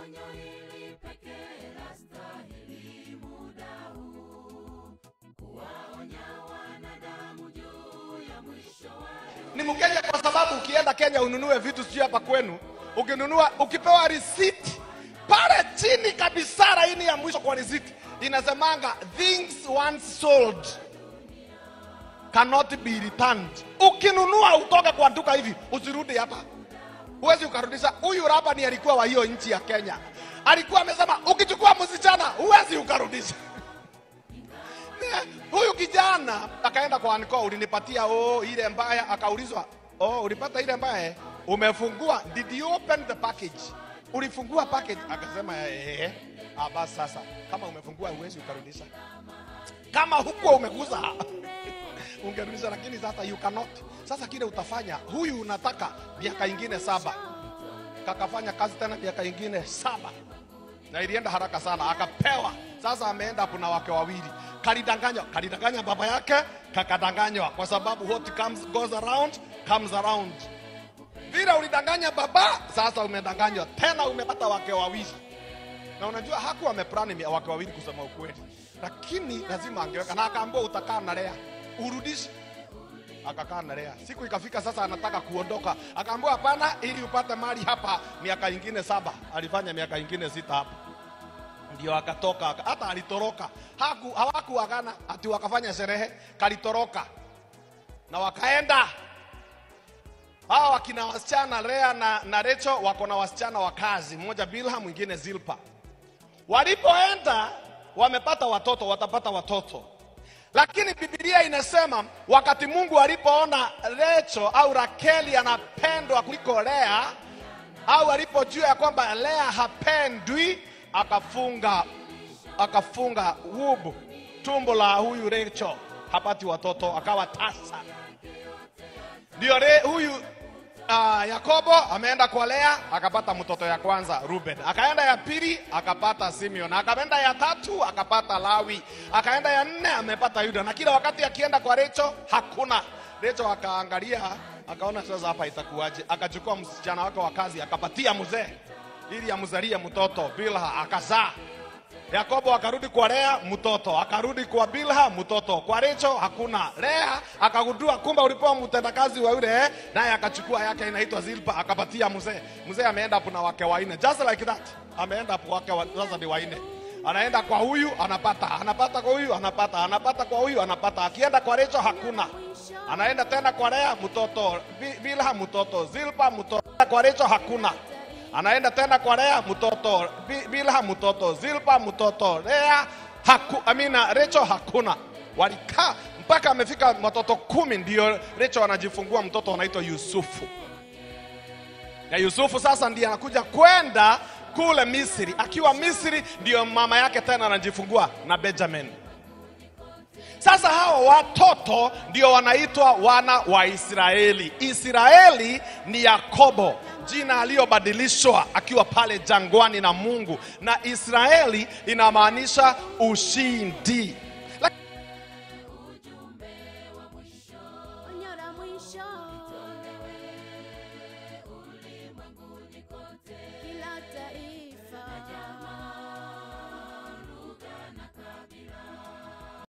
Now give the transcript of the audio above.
onyo hili pekee lastahili muda huu, kuwaonya wanadamu juu ya mwisho wa dunia. Ni Mkenya kwa sababu ukienda Kenya ununue vitu sio hapa kwenu, ukinunua ukipewa receipt pale chini kabisa laini ya mwisho kwa receipt inasemanga things once sold cannot be returned. Ukinunua utoke kwa duka hivi usirudi hapa. Huwezi ukarudisha. Huyu raba ni alikuwa wa hiyo nchi ya Kenya. Alikuwa amesema ukichukua msichana huwezi ukarudisha. Huyu kijana akaenda kwa anko, ulinipatia ile mbaya, akaulizwa, ulipata ile mbaya? Umefungua? Did you open the package? Ulifungua package? Akasema basi sasa kama umefungua huwezi ukarudisha. Kama huko umeguza ungerudisha, lakini sasa you cannot. Sasa kile utafanya, huyu unataka miaka ingine 7. Kakafanya kazi tena miaka ingine 7. Na ilienda haraka sana, akapewa. Sasa ameenda kuna wake wawili. Kalidanganya baba yake, kakadanganywa kwa sababu what goes around comes around. Vile ulidanganya baba, sasa umedanganywa tena, umepata wake wawili. Na unajua hakuwa ameplani wake wawili kusema ukweli, lakini lazima angeweka. Na akaambiwa utakaa na Lea, urudishe. Akakaa na Lea. Siku ikafika sasa anataka kuondoka, akaambiwa hapana, ili upate mali hapa miaka ingine 7. Alifanya miaka ingine 6 hapa. Ndio akatoka, hata alitoroka. Hawakuagana, ati wakafanya sherehe, kalitoroka. Na wakaenda. Hawa wakina wasichana Lea na Rachel wako na wasichana wa kazi, mmoja Bilha, mwingine Zilpa. Walipoenda wamepata watoto, watapata watoto. Lakini Biblia inasema wakati Mungu alipoona Rachel au Rakeli anapendwa kuliko Lea, au alipojua ya kwamba Lea hapendwi, akafunga wubu tumbo la huyu Rachel, hapati watoto, akawa tasa. Ndio huyu Yakobo ameenda kwa Lea, akapata mtoto ya kwanza Ruben, akaenda ya pili akapata Simeon, akaenda ya 3 akapata Lawi, akaenda ya 4 amepata Yuda. Na kila wakati akienda kwa Rachel hakuna. Rachel akaangalia, akaona sasa hapa itakuwaje, akachukua msichana wake wa kazi akapatia mzee ili amzalie mtoto Bilha, akazaa. Yakobo akarudi kwa Lea, mtoto. Akarudi kwa Bilha, mtoto. Kwa Rachel hakuna. Lea akagundua kumbe ulipoa mtendakazi wa yule, naye akachukua yake inaitwa Zilpa, akapatia mzee. Mzee ameenda hapo na wake 4. Just like that. Ameenda hapo wake sasa ni 4. Anaenda kwa huyu anapata kwa huyu anapata kwa huyu anapata. Akienda kwa Rachel hakuna. Anaenda tena kwa Lea, mtoto. Bilha, mtoto. Zilpa, mtoto. Kwa Rachel hakuna. Anaenda tena kwa Lea, mtoto. Bilha, mtoto. Zilpa, mtoto. Lea Rachel hakuna. Walikaa mpaka amefika watoto 10, ndio Rachel anajifungua mtoto anaitwa Yusufu. Na Yusufu sasa ndiye anakuja kwenda kule Misri. Akiwa Misri ndio mama yake tena anajifungua na Benjamin. Sasa hao watoto ndio wanaitwa wana wa Israeli. Israeli ni Yakobo, jina aliyobadilishwa akiwa pale jangwani na Mungu, na Israeli inamaanisha ushindi.